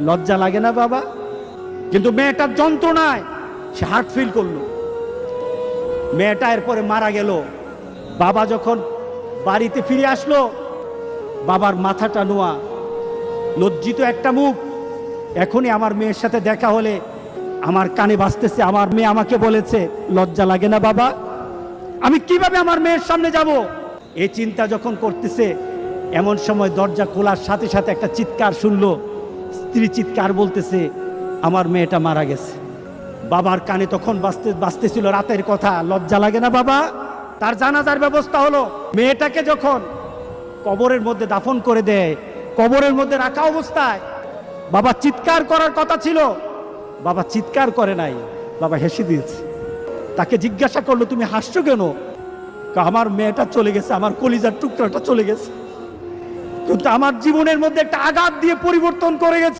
লজ্জা লাগে না বাবা? কিন্তু মেয়েটার যন্ত্রণায় সে হার্ট ফিল করলো। মেয়েটা এরপরে মারা গেল। বাবা যখন বাড়িতে ফিরে আসলো, বাবার মাথাটা নোয়া, লজ্জিত একটা মুখ। এখনই আমার মেয়ের সাথে দেখা হলে আমার কানে বাজতেছে, আমার মেয়ে আমাকে বলেছে, লজ্জা লাগে না বাবা? আমি কিভাবে আমার মেয়ের সামনে যাব? এই চিন্তা যখন করতেছে, এমন সময় দরজা খোলার সাথে সাথে একটা চিৎকার শুনলো। স্ত্রী চিৎকার বলতেছে, আমার মেয়েটা মারা গেছে। বাবার কানে তখন বাজতেছিল রাতের কথা, লজ্জা লাগে না বাবা? তার জানাজার ব্যবস্থা হলো। মেয়েটাকে যখন কবরের মধ্যে দাফন করে দেয়, কবরের মধ্যে রাখা অবস্থায় বাবা চিৎকার করার কথা ছিল, বাবা চিৎকার করে নাই, বাবা হেসে দিয়েছে। তাকে জিজ্ঞাসা করলো, তুমি হাসছো কেন? আমার মেয়েটা চলে গেছে, আমার কলিজার টুকরাটা চলে গেছে, কিন্তু আমার জীবনের মধ্যে একটা আঘাত দিয়ে পরিবর্তন করে গেছে।